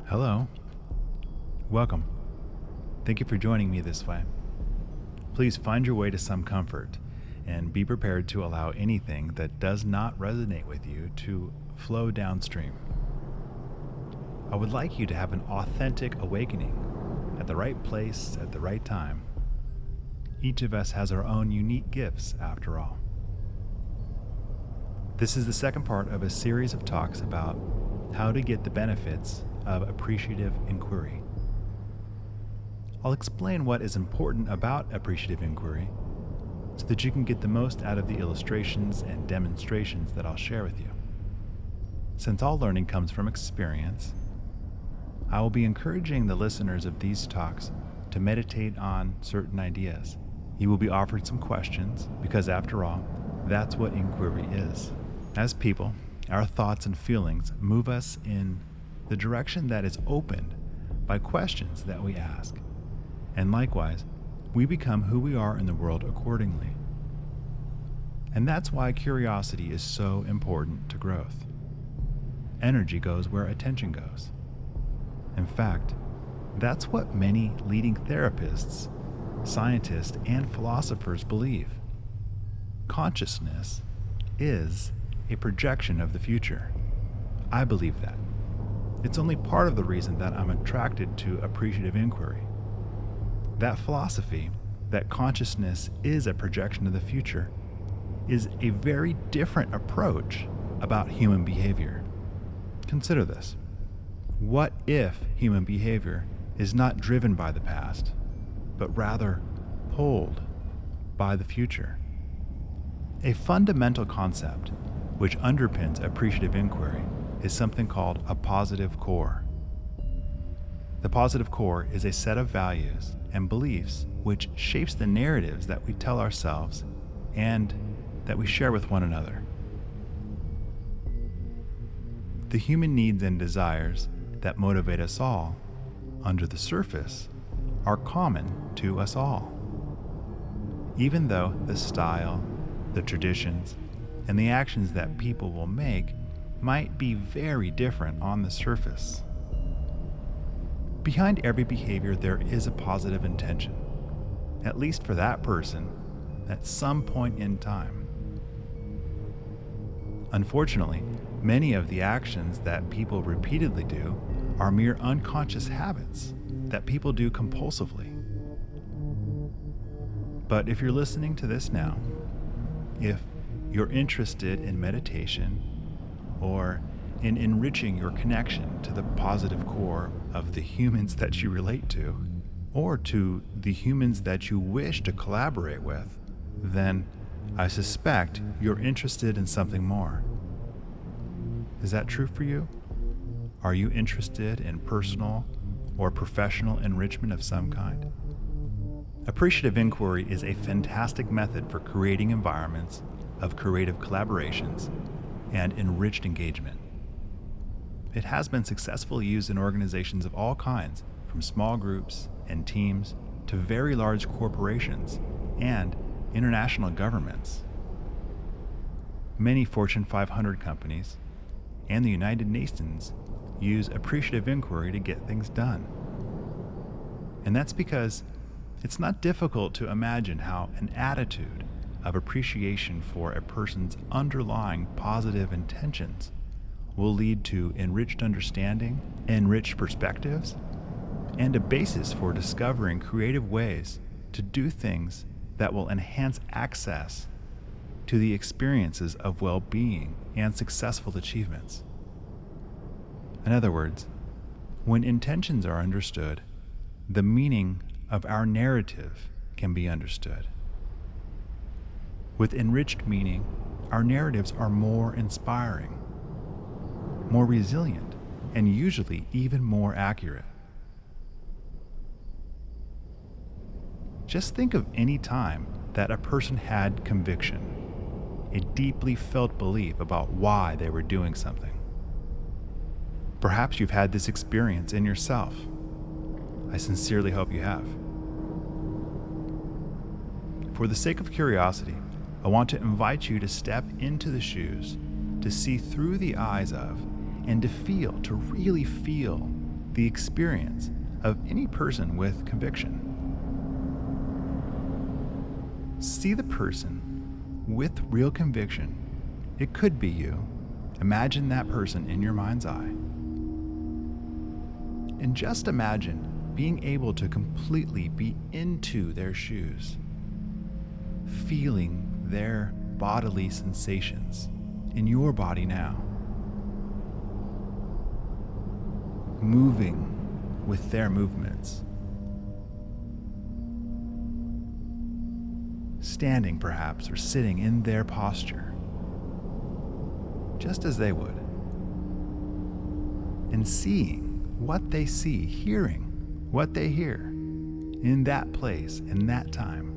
Hello. Welcome. Thank you for joining me this way. Please find your way to some comfort and be prepared to allow anything that does not resonate with you to flow downstream. I would like you to have an authentic awakening at the right place at the right time. Each of us has our own unique gifts, after all. This is the second part of a series of talks about how to get the benefits of appreciative inquiry. I'll explain what is important about appreciative inquiry so that you can get the most out of the illustrations and demonstrations that I'll share with you. Since all learning comes from experience, I will be encouraging the listeners of these talks to meditate on certain ideas. You will be offered some questions because, after all, that's what inquiry is. As people, our thoughts and feelings move us in the direction that is opened by questions that we ask. And likewise, we become who we are in the world accordingly. And that's why curiosity is so important to growth. Energy goes where attention goes. In fact, that's what many leading therapists, scientists, and philosophers believe. Consciousness is a projection of the future. I believe that. It's only part of the reason that I'm attracted to appreciative inquiry. That philosophy, that consciousness is a projection of the future, is a very different approach about human behavior. Consider this. What if human behavior is not driven by the past, but rather pulled by the future? A fundamental concept which underpins appreciative inquiry is something called a positive core. The positive core is a set of values and beliefs which shapes the narratives that we tell ourselves and that we share with one another. The human needs and desires that motivate us all, under the surface, are common to us all. Even though the style, the traditions, and the actions that people will make might be very different on the surface. Behind every behavior, there is a positive intention, at least for that person, at some point in time. Unfortunately, many of the actions that people repeatedly do are mere unconscious habits that people do compulsively. But if you're listening to this now, if you're interested in meditation or in enriching your connection to the positive core of the humans that you relate to, or to the humans that you wish to collaborate with, then I suspect you're interested in something more. Is that true for you? Are you interested in personal or professional enrichment of some kind? Appreciative inquiry is a fantastic method for creating environments of creative collaborations and enriched engagement. It has been successfully used in organizations of all kinds, from small groups and teams to very large corporations and international governments. Many Fortune 500 companies and the United Nations use appreciative inquiry to get things done. And that's because it's not difficult to imagine how an attitude of appreciation for a person's underlying positive intentions will lead to enriched understanding, enriched perspectives, and a basis for discovering creative ways to do things that will enhance access to the experiences of well-being and successful achievements. In other words, when intentions are understood, the meaning of our narrative can be understood. With enriched meaning, our narratives are more inspiring, more resilient, and usually even more accurate. Just think of any time that a person had conviction, a deeply felt belief about why they were doing something. Perhaps you've had this experience in yourself. I sincerely hope you have. For the sake of curiosity, I want to invite you to step into the shoes, to see through the eyes of, and to really feel the experience of any person with conviction. See the person with real conviction. It could be you. Imagine that person in your mind's eye. And just imagine being able to completely be into their shoes, feeling their bodily sensations in your body now, moving with their movements, standing perhaps or sitting in their posture, just as they would, and seeing what they see, hearing what they hear in that place, in that time.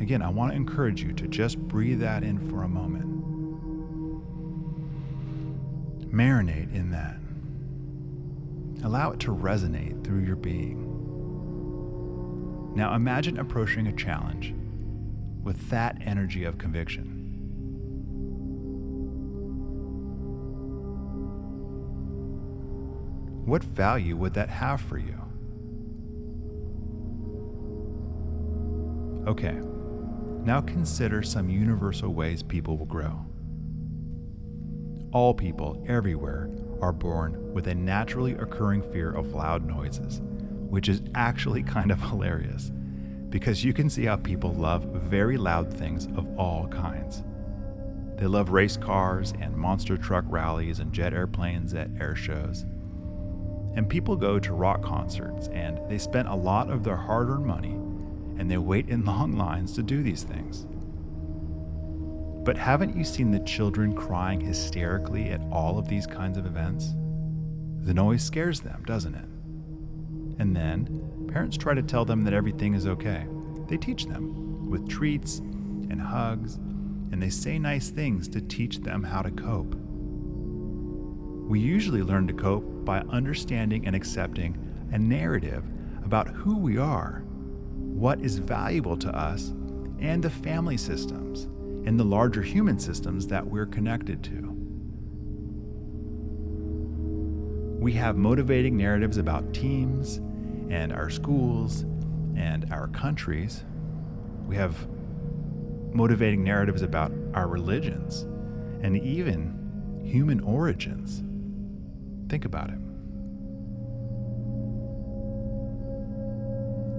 Again, I want to encourage you to just breathe that in for a moment. Marinate in that. Allow it to resonate through your being. Now imagine approaching a challenge with that energy of conviction. What value would that have for you? Okay, now consider some universal ways people will grow. All people everywhere are born with a naturally occurring fear of loud noises, which is actually kind of hilarious, because you can see how people love very loud things of all kinds. They love race cars and monster truck rallies and jet airplanes at air shows. And people go to rock concerts and they spend a lot of their hard-earned money and they wait in long lines to do these things. But haven't you seen the children crying hysterically at all of these kinds of events? The noise scares them, doesn't it? And then parents try to tell them that everything is okay. They teach them with treats and hugs, and they say nice things to teach them how to cope. We usually learn to cope by understanding and accepting a narrative about who we are, what is valuable to us, and the family systems and the larger human systems that we're connected to. We have motivating narratives about teams and our schools and our countries. We have motivating narratives about our religions and even human origins. Think about it.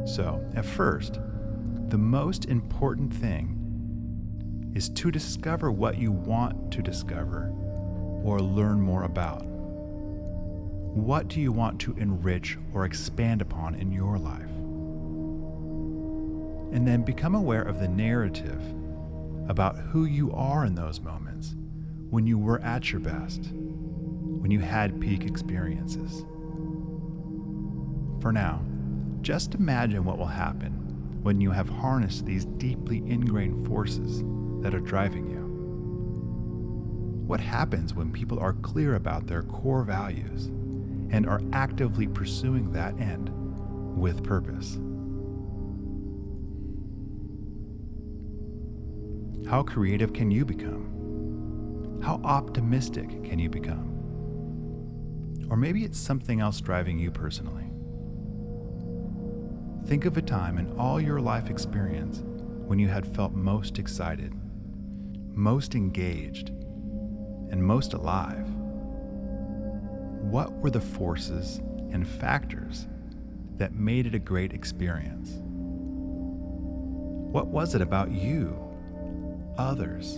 So, at first, the most important thing is to discover what you want to discover or learn more about. What do you want to enrich or expand upon in your life? And then become aware of the narrative about who you are in those moments when you were at your best, when you had peak experiences. For now, just imagine what will happen when you have harnessed these deeply ingrained forces that are driving you. What happens when people are clear about their core values and are actively pursuing that end with purpose? How creative can you become? How optimistic can you become? Or maybe it's something else driving you personally. Think of a time in all your life experience when you had felt most excited, most engaged, and most alive. What were the forces and factors that made it a great experience? What was it about you, others,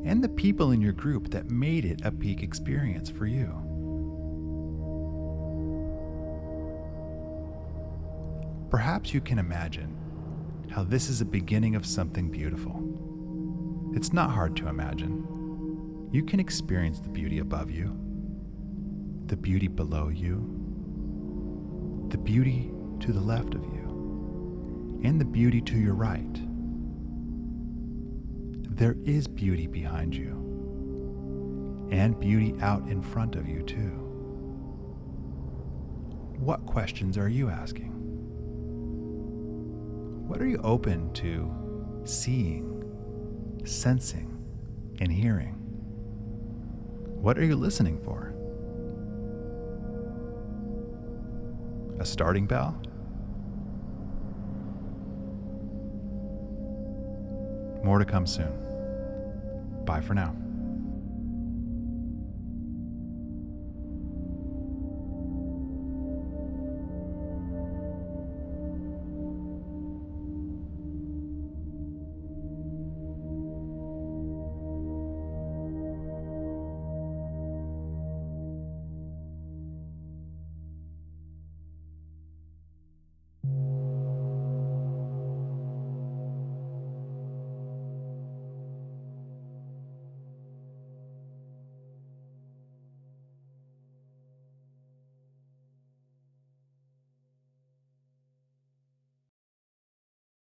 and the people in your group that made it a peak experience for you? Perhaps you can imagine how this is a beginning of something beautiful. It's not hard to imagine. You can experience the beauty above you, the beauty below you, the beauty to the left of you, and the beauty to your right. There is beauty behind you, and beauty out in front of you too. What questions are you asking? What are you open to seeing, sensing, and hearing? What are you listening for? A starting bell? More to come soon. Bye for now.